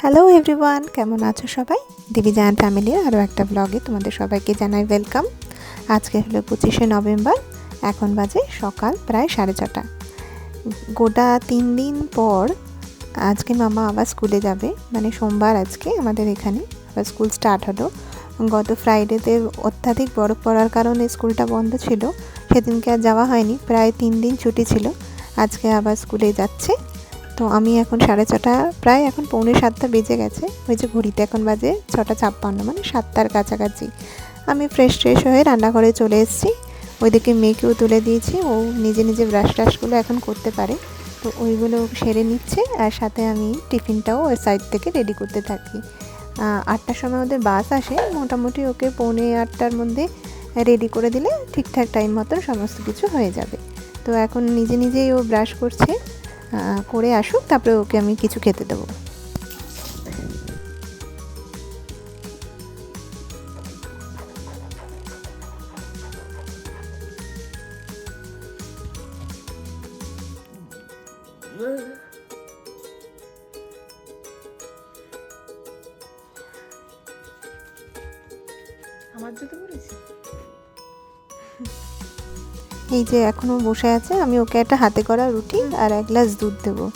Hello everyone, কেমন আছো সবাই? দিবিজান ফ্যামিলির আরও একটা ব্লগে তোমাদের সবাইকে জানাই ওয়েলকাম। আজকে হলো 25শে নভেম্বর। এখন বাজে সকাল প্রায় 6:30। গোটা 3 দিন পর আজকে মামা আবার স্কুলে যাবে, মানে সোমবার আজকে আমাদের এখানে আবার স্কুল স্টার্ট হলো। গত ফ্রাইডেতে অত্যাধিক বরফ পড়ার কারণে স্কুলটা বন্ধ ছিল, সেদিনকে আর যাওয়া হয়নি। প্রায় 3 দিন ছুটি ছিল, আজকে আবার স্কুলে যাচ্ছে। তো আমি এখন 6:30, প্রায় এখন 6:45 বেজে গেছে। ওই যে ঘড়িতে এখন বাজে 6:56, মানে 7টার কাছাকাছি। আমি ফ্রেশ হয়ে রান্নাঘরে চলে এসেছি। ওইদিকে মেয়েকেও তুলে দিয়েছি, ও নিজে নিজে ব্রাশ টাশগুলো এখন করতে পারে, তো ওইগুলো সেরে নিচ্ছে। আর সাথে আমি টিফিনটাও ওই সাইড থেকে রেডি করতে থাকি। 8টার সময় ওদের বাস আসে, মোটামুটি ওকে 7:45-8টার মধ্যে রেডি করে দিলে ঠিকঠাক টাইম মতন সমস্ত কিছু হয়ে যাবে। তো এখন নিজে নিজেই ও ব্রাশ করছে, করে আসুক, তারপরে ওকে আমি কিছু খেতে দেবো। আমার জুতো পরেছি। এই যে এখনও বসে আছে, আমি ওকে একটা হাতে করা রুটি আর 1 গ্লাস দুধ দেবো।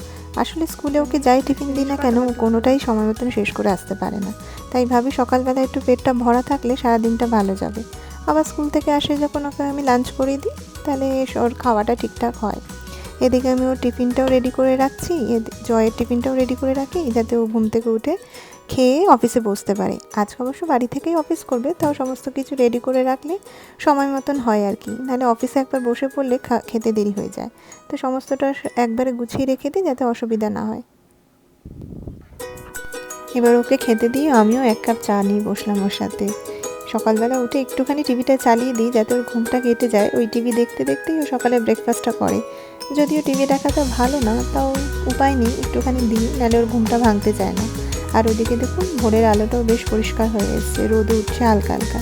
আসলে স্কুলে ওকে যাই টিফিন দিই না কেন, ও কোনোটাই সময় মতন শেষ করে আসতে পারে না। তাই ভাবি সকালবেলা একটু পেটটা ভরা থাকলে সারাদিনটা ভালো যাবে। আবার স্কুল থেকে আসে যখন ওকে আমি লাঞ্চ করে দিই, তাহলে ওর খাওয়াটা ঠিকঠাক হয়। এদিকে আমি ওর টিফিনটাও রেডি করে রাখছি, জয়ের টিফিনটাও রেডি করে রাখি, যাতে ও ঘুম থেকে উঠে খেয়ে অফিসে বসতে পারে। আজকে অবশ্য বাড়ি থেকেই অফিস করবে, তাও সমস্ত কিছু রেডি করে রাখলে সময় মতন হয় আর কি। নাহলে অফিসে একবার বসে পড়লে খেতে দেরি হয়ে যায়। তো সমস্তটা একবারে গুছিয়ে রেখে দিই, যাতে অসুবিধা না হয়। এবার ওকে খেতে দিয়ে আমিও 1 কাপ চা নিয়ে বসলাম ওর সাথে। সকালবেলা উঠে একটুখানি টিভিটা চালিয়ে দিই, যাতে ওর ঘুমটা কেটে যায়। ওই টিভি দেখতে দেখতেই ও সকালে ব্রেকফাস্টটা করে। যদিও টিভি দেখাটা ভালো না, তাও উপায় নেই, একটুখানি দিই, নাহলে ওর ঘুমটা ভাঙতে চায় না। আর ওদিকে দেখুন ভোরের আলোটাও বেশ পরিষ্কার হয়ে এসছে, রোদে উঠছে হালকা হালকা।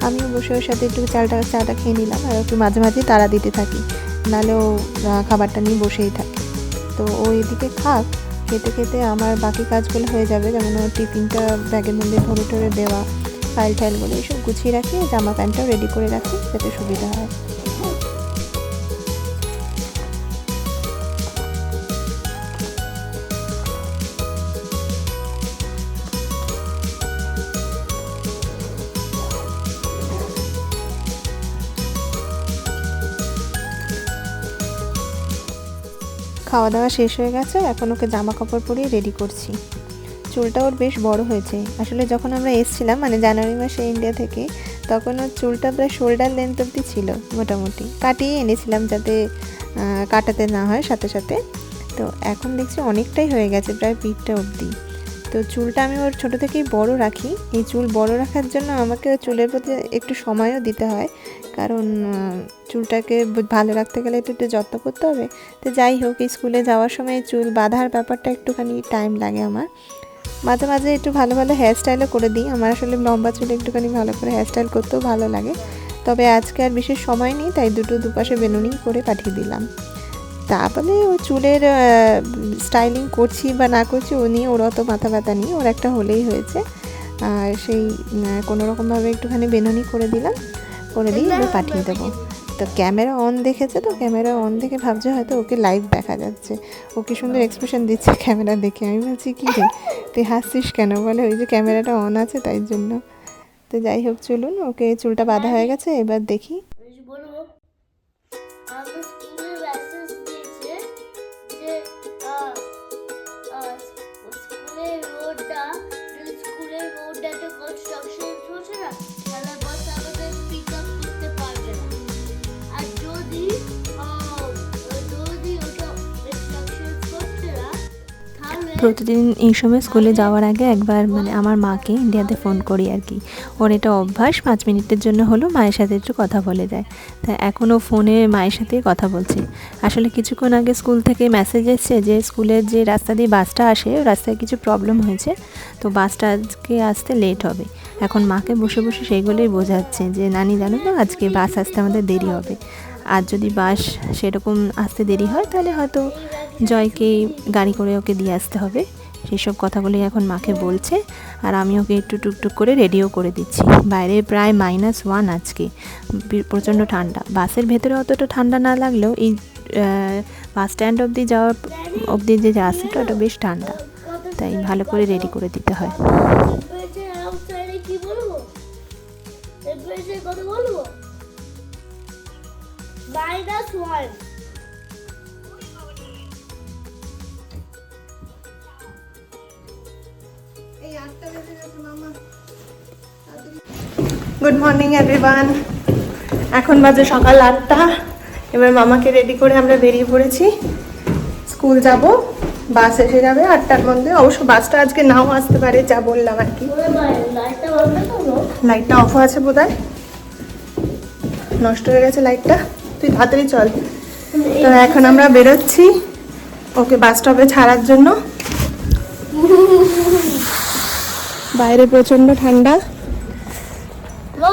আমিও বসে ওর সাথে একটু চাটা খেয়ে নিলাম, আর একটু মাঝে মাঝে তাড়া দিতে থাকি, নাহলে ও খাবারটা নিয়ে বসেই থাকে। তো ও এদিকে খাক, খেতে খেতে আমার বাকি কাজগুলো হয়ে যাবে, যেমন ওর টিফিনটা ব্যাগের মধ্যে ভরে দেওয়া, ফাইলগুলো এইসব গুছিয়ে রাখি, জামা প্যান্টটাও রেডি করে রাখি, যাতে সুবিধা হয়। খাওয়া দাওয়া শেষ হয়ে গেছে, এখন ওকে জামা কাপড় পরিয়ে রেডি করছি। চুলটা ওর বেশ বড় হয়েছে। আসলে যখন আমরা এসেছিলাম, মানে জানুয়ারি মাসে ইন্ডিয়া থেকে, তখন ওর চুলটা প্রায় শোল্ডার লেন্থ অবধি ছিল, মোটামুটি কাটিয়ে এনেছিলাম যাতে কাটাতে না হয় সাথে সাথে। তো এখন দেখছি অনেকটাই হয়ে গেছে, প্রায় পিঠটা অবধি। তো চুলটা আমি ওর ছোটো থেকেই বড় রাখি। এই চুল বড় রাখার জন্য আমাকে চুলের প্রতি একটু সময়ও দিতে হয়, কারণ চুলটাকে ভালো রাখতে গেলে একটু যত্ন করতে হবে। তো যাই হোক, এই স্কুলে যাওয়ার সময় চুল বাঁধার ব্যাপারটা একটুখানি টাইম লাগে আমার। মাঝে মাঝে একটু ভালো হেয়ারস্টাইলও করে দিই। আমার আসলে লম্বা চুলে একটুখানি ভালো করে হেয়ারস্টাইল করতেও ভালো লাগে। তবে আজকে আর বিশেষ সময় নেই, তাই দুপাশে বেনুনি করে পাঠিয়ে দিলাম। তারপরে ওই চুলের স্টাইলিং করছি বা না করছি ও নিয়ে ওর অত মাথা ব্যথা নেই, ওর একটা হলেই হয়েছে। আর সেই কোনোরকমভাবে একটুখানি বেনুনি করে দিলাম, করে দিয়ে এবার পাঠিয়ে দেবো। তো ক্যামেরা অন দেখেছে, তো ক্যামেরা অন দেখে ভাবছে হয়তো ওকে লাইভ দেখা যাচ্ছে। ও কি সুন্দর এক্সপ্রেশন দিচ্ছে ক্যামেরা দেখে। আমি বলছি কী রে, তুই হাসছিস কেন? বলে ওই যে ক্যামেরাটা অন আছে তাই জন্য। তো যাই হোক, চলুন, ওকে চুলটা বাঁধা হয়ে গেছে, এবার দেখি। প্রতিদিন এই সময় স্কুলে যাওয়ার আগে একবার মানে আমার মাকে ইন্ডিয়াতে ফোন করি আর কি। ওর এটা অভ্যাস, 5 মিনিটের জন্য হলো মায়ের সাথে একটু কথা বলে যায়। তা এখনও ফোনে মায়ের সাথে কথা বলছি। আসলে কিছুক্ষণ আগে স্কুল থেকে মেসেজ এসছে যে স্কুলের যে রাস্তা দিয়ে বাসটা আসে, ওই রাস্তায় কিছু প্রবলেম হয়েছে, তো বাসটা আজকে আসতে লেট হবে। এখন মাকে বসে বসে সেইগুলোই বোঝাচ্ছে যে নানি জানো তো, আজকে বাস আসতে আমাদের দেরি হবে। আর যদি বাস সেরকম আসতে দেরি হয়, তাহলে হয়তো জয়কে গাড়ি করে ওকে দিয়ে আসতে হবে। সেই সব কথাগুলি এখন মাকে বলছে, আর আমি ওকে একটু টুকটুক করে রেডিও করে দিচ্ছি। বাইরে প্রায় -1 আজকে, প্রচণ্ড ঠান্ডা। বাসের ভেতরে অতটা ঠান্ডা না লাগলেও এই বাস স্ট্যান্ড অবধি যাওয়ার অবধি যে রাস্তাটা ওটা বেশ ঠান্ডা, তাই ভালো করে রেডি করে দিতে হয়। Good morning everyone. এখন বাজে সকাল 8টা। এবার মামাকে রেডি করে আমরা বেরিয়ে পড়েছি, স্কুল যাব। বাস এসে যাবে 8টার মধ্যে। অবশ্য বাসটা আজকে নাও আসতে পারে, যা বললাম আর কি। লাইটটা অফ আছে বোধহয়, নষ্ট হয়ে গেছে লাইটটা। তুই তাড়াতাড়ি চল। তো এখন আমরা বেরোচ্ছি ওকে বাস স্টপে ছাড়ার জন্য। বাইরে প্রচন্ড ঠান্ডা,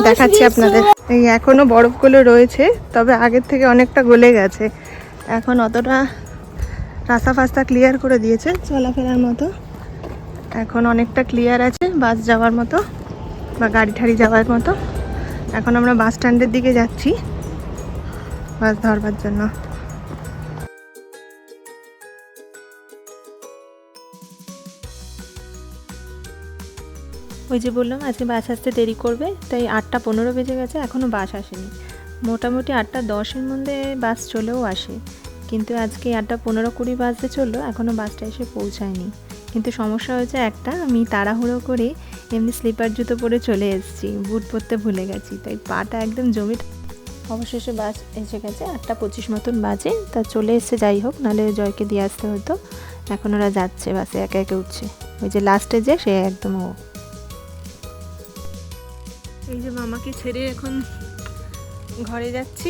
দেখাচ্ছি আপনাদের। এই এখনো বরফগুলো রয়েছে, তবে আগের থেকে অনেকটা গলে গেছে। এখন অতটা রাস্তা ফাস্তা ক্লিয়ার করে দিয়েছে চলাফেরার মতো, এখন অনেকটা ক্লিয়ার আছে বাস যাওয়ার মতো বা গাড়ি ঠাড়ি যাওয়ার মতো। এখন আমরা বাস স্ট্যান্ডের দিকে যাচ্ছি বাস ধরবার জন্য। ওই যে বললাম আজকে বাস আসতে দেরি করবে, তাই 8টা 15 বেজে গেছে, এখনও বাস আসেনি। মোটামুটি 8টা 10-এর মধ্যে বাস চলেও আসে, কিন্তু আজকে 8টা 15-20 বাজতে চললো, এখনও বাসটা এসে পৌঁছায়নি। কিন্তু সমস্যা হয়েছে একটা, আমি তাড়াহুড়ো করে এমনি স্লিপার জুতো পরে চলে এসেছি, বুট পরতে ভুলে গেছি, তাই পাটা একদম জমি। অবশেষে বাস এসে গেছে, 8টা 25 মতন বাজে। তা চলে এসছে, যাই হোক, নাহলে জয়কে দিয়ে আসতে হতো। এখন ওরা যাচ্ছে বাসে, একে একে উঠছে। ওই যে লাস্টে যে সে একদম ও। এই যে মামাকে ছেড়ে এখন ঘরে যাচ্ছি।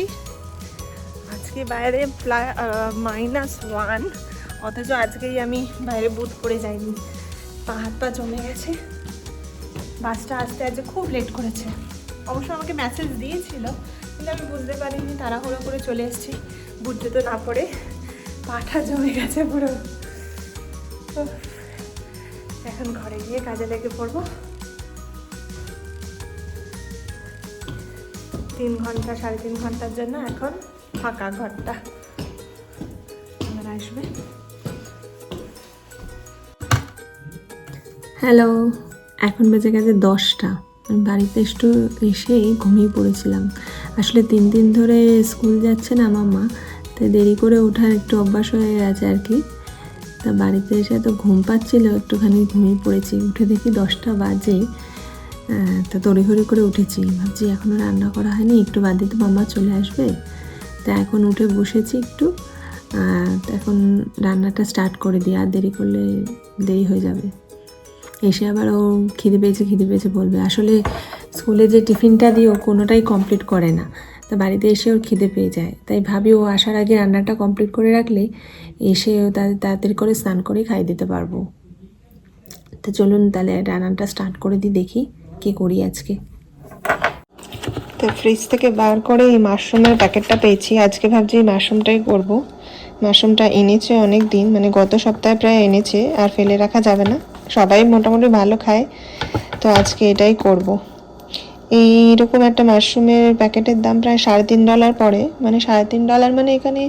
আজকে বাইরে -1, অথচ আজকেই আমি বাইরে বুট পরে যাইনি, পা হাত পা জমে গেছে। বাসটা আসতে আজ খুব লেট করেছে। অবশ্য আমাকে মেসেজ দিয়েছিল, কিন্তু আমি বুঝতে পারিনি, তাড়াহুড়ো করে চলে এসেছি বুট জুতো না পরে। পাটা জমে গেছে পুরো। এখন ঘরে গিয়ে কাজে লেগে পড়বো। 3 ঘন্টা 3.5 ঘন্টার জন্য এখন ফাঁকা ঘরটা। আবার আসবে। হ্যালো, এখন বেজে গেছে 10টা। আমি বাড়িতে একটু এসে ঘুমিয়ে পড়েছিলাম। আসলে 3 দিন ধরে স্কুল যাচ্ছে না মামা, তাই দেরি করে ওঠার একটু অভ্যাস হয়ে গেছে আর কি। তা বাড়িতে এসে তো ঘুম পাচ্ছিল, একটুখানি ঘুমিয়ে পড়েছি। উঠে দেখি 10টা বাজে। তা তড়িঘড়ি করে উঠেছি, ভাবছি এখনও রান্না করা হয়নি, একটু বাদে তো মামা চলে আসবে। তা এখন উঠে বসেছি একটু, এখন রান্নাটা স্টার্ট করে দিই, আর দেরি করলে দেরি হয়ে যাবে। এসে আবার ও খিদে পেয়েছে বলবে। আসলে স্কুলে যে টিফিনটা দিই ও কোনোটাই কমপ্লিট করে না, তা বাড়িতে এসে ওর খিদে পেয়ে যায়। তাই ভাবি ও আসার আগে রান্নাটা কমপ্লিট করে রাখলে এসে ও তাড়াতাড়ি করে স্নান করে খাইয়ে দিতে পারবো। তো চলুন তাহলে রান্নাটা স্টার্ট করে দিই, দেখি কী করি আজকে। তো ফ্রিজ থেকে বার করে এই মাশরুমের প্যাকেটটা পেয়েছি, আজকে ভাবছি এই মাশরুমটাই করব। মাশরুমটা এনেছে অনেক দিন, মানে গত সপ্তাহে প্রায় এনেছে, আর ফেলে রাখা যাবে না, সবাই মোটামুটি ভালো খায়, তো আজকে এটাই করব। এইরকম একটা মাশরুমের প্যাকেটের দাম প্রায় $3.5 পড়ে, মানে $3.5 মানে এখানে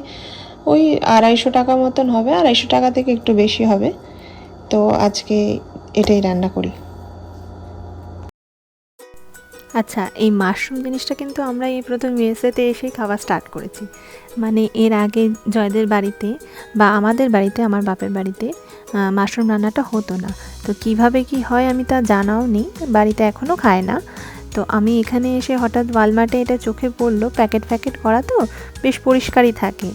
ওই 250 টাকা মতন হবে, 250 টাকা থেকে একটু বেশি হবে। তো আজকে এটাই রান্না করি। আচ্ছা, এই মাশরুম জিনিসটা কিন্তু আমরা এই প্রথম ইউএসএতে এসেই খাওয়া স্টার্ট করেছি। মানে এর আগে জয়দের বাড়িতে বা আমাদের বাড়িতে, আমার বাপের বাড়িতে মাশরুম রান্নাটা হতো না। তো কিভাবে কি হয় আমি তা জানাও নেই, বাড়িতে এখনও খায় না। তো আমি এখানে এসে হঠাৎ ওয়ালমার্টে এটা চোখে পড়লো, প্যাকেট করা, তো বেশ পরিষ্কারই থাকে।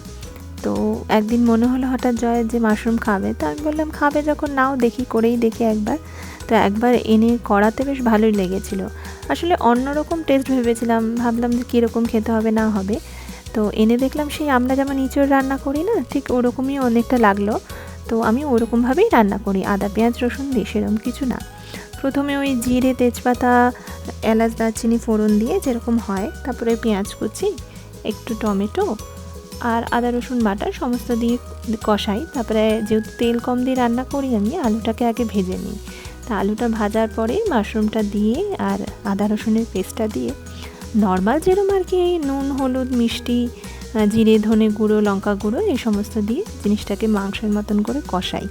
তো একদিন মনে হলো হঠাৎ জয় যে মাশরুম খাবে, তো আমি বললাম খাবে যখন নাও দেখি, করেই দেখি একবার। তো একবার এনে করাতে বেশ ভালোই লেগেছিলো। আসলে অন্যরকম টেস্ট ভেবেছিলাম, ভাবলাম যে কীরকম খেতে হবে না হবে। তো এনে দেখলাম সেই আমরা যেমন ইঁচড় রান্না করি না, ঠিক ওরকমই অনেকটা লাগলো। তো আমি ওরকমভাবেই রান্না করি, আদা পেঁয়াজ রসুন দিয়ে, সেরকম কিছু না। প্রথমে ওই জিরে তেজপাতা এলাচ দারচিনি ফোড়ন দিয়ে যেরকম হয়, তারপরে পেঁয়াজ কুচি, একটু টমেটো, আর আদা রসুন বাটা সমস্ত দিয়ে কষাই। তারপরে যেহেতু তেল কম দিয়ে রান্না করি আমি, আলুটাকে আগে ভেজে নিই। তা আলুটা ভাজার পরে মাশরুমটা দিয়ে আর আদা রসুনের পেস্টটা দিয়ে নর্মাল যেরকম আর কি নুন হলুদ মিষ্টি জিরে ধনে গুঁড়ো লঙ্কা গুঁড়ো এই সমস্ত দিয়ে জিনিসটাকে মাংসের মতন করে কষাই।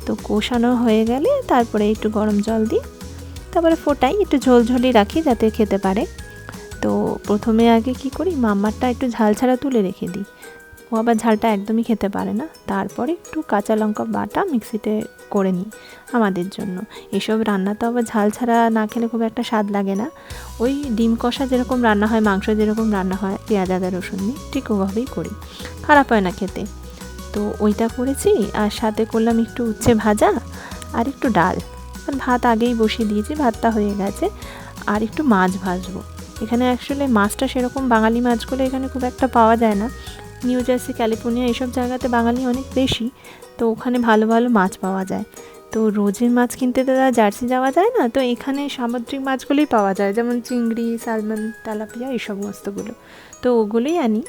তো কষানো হয়ে গেলে তারপরে একটু গরম জল দিই, তারপরে ফোটাই, একটু ঝোলঝোলি রাখি যাতে খেতে পারে। তো প্রথমে আগে কি করি, মাম্মারটা একটু ঝাল ছাড়া তুলে রেখে দিই, ও আবার ঝালটা একদমই খেতে পারে না। তারপরে একটু কাঁচা লঙ্কা বাটা মিক্সিতে করে নিই আমাদের জন্য। এসব রান্না তো আবার ঝাল ছাড়া না খেলে খুব একটা স্বাদ লাগে না। ওই ডিম কষা যেরকম রান্না হয়, মাংস যেরকম রান্না হয় পেঁয়াজ আদা রসুন দিয়ে, ঠিক ওভাবেই করি, খারাপ হয় না খেতে। তো ওইটা করেছি, আর সাথে করলাম একটু উচ্ছে ভাজা আর একটু ডাল। আর ভাত আগেই বসিয়ে দিয়েছি, ভাতটা হয়ে গেছে। আর একটু মাছ ভাজবো। এখানে অ্যাকচুয়ালি মাছটা সেরকম বাঙালি মাছগুলো এখানে খুব একটা পাওয়া যায় না। নিউ জার্সি ক্যালিফোর্নিয়া এইসব জায়গাতে বাঙালি অনেক বেশি, তো ওখানে ভালো ভালো মাছ পাওয়া যায়। তো রোজের মাছ কিনতে তো জার্সি যাওয়া যায় না, তো এখানে সামুদ্রিক মাছগুলোই পাওয়া যায়, যেমন চিংড়ি সালমন তেলাপিয়া এই সমস্তগুলো। তো ওগুলোই আনি।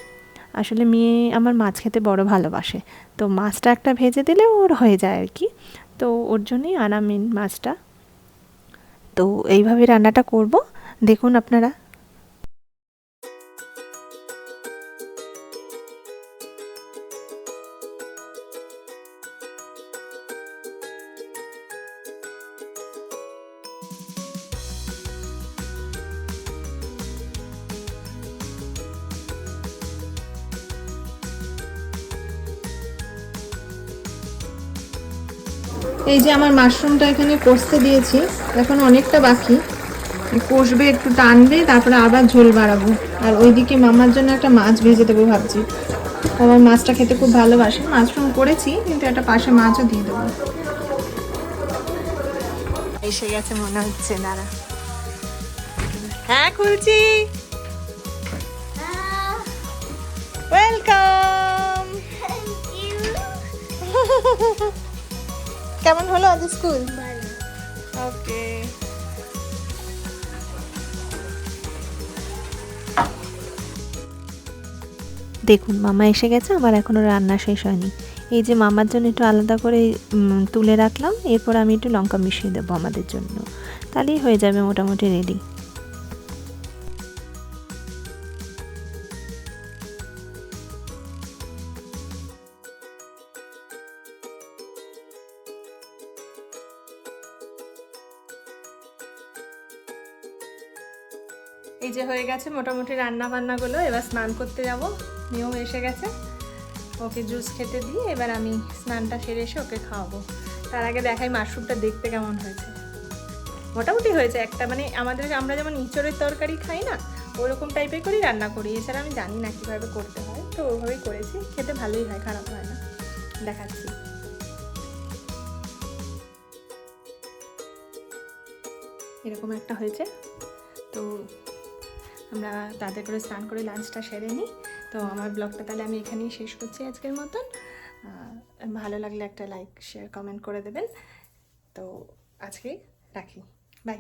আসলে মেয়ে আমার মাছ খেতে বড় ভালোবাসে, তো মাছটা একটা ভেজে দিলে ওর হয়ে যায় আর কি। তো ওর জন্যই আনা মেন মাছটা। তো এইভাবে রান্নাটা করব, দেখুন আপনারা। এই যে আমার মাশরুমটা এখানে কষতে দিয়েছি, এখন অনেকটা বাকি, কষবে একটু টানবে, তারপরে আবার ঝোল বাড়াবো। আর ওইদিকে মামার জন্য একটা মাছ ভেজে দেবো ভাবছি, আমার মাছটা খেতে খুব ভালোবাসে। মাশরুম করেছি, কিন্তু একটা পাশে মাছও দিয়ে দেবো। এসে গেছে মনে হচ্ছে, দাঁড়া। হ্যাঁ খুলছি। ওয়েলকাম। কেমন হলো আজ স্কুল? ওকে। দেখুন মামা এসে গেছে, আমার এখনও রান্না শেষ হয়নি। এই যে মামার জন্য একটু আলাদা করে তুলে রাখলাম, এরপর আমি একটু লঙ্কা মিশিয়ে দেবো আমাদের জন্য, তাহলেই হয়ে যাবে মোটামুটি রেডি। এই যে হয়ে গেছে মোটামুটি রান্না বান্নাগুলো, এবার স্নান করতে যাব। মেয়েও এসে গেছে, ওকে জুস খেতে দিয়ে এবার আমি স্নানটা সেরে এসে ওকে খাওয়াবো। তার আগে দেখাই মাশরুমটা দেখতে কেমন হয়েছে। মোটামুটি হয়েছে একটা, মানে আমরা যেমন ইঁচড়ের তরকারি খাই না, ওরকম টাইপের করেই রান্না করি। এছাড়া আমি জানি না কীভাবে করতে হয়, তো ওইভাবেই করেছি। খেতে ভালোই হয়, খারাপ হয় না। দেখাচ্ছি। এরকম একটা হয়েছে। তো আমরা তাড়াতাড়ি করে স্নান করে লাঞ্চটা সেরে নিই। তো আমার ব্লগটা তাহলে আমি এখানেই শেষ করছি আজকের মতন। ভালো লাগলে একটা লাইক শেয়ার কমেন্ট করে দেবেন। তো আজকে রাখি, বাই।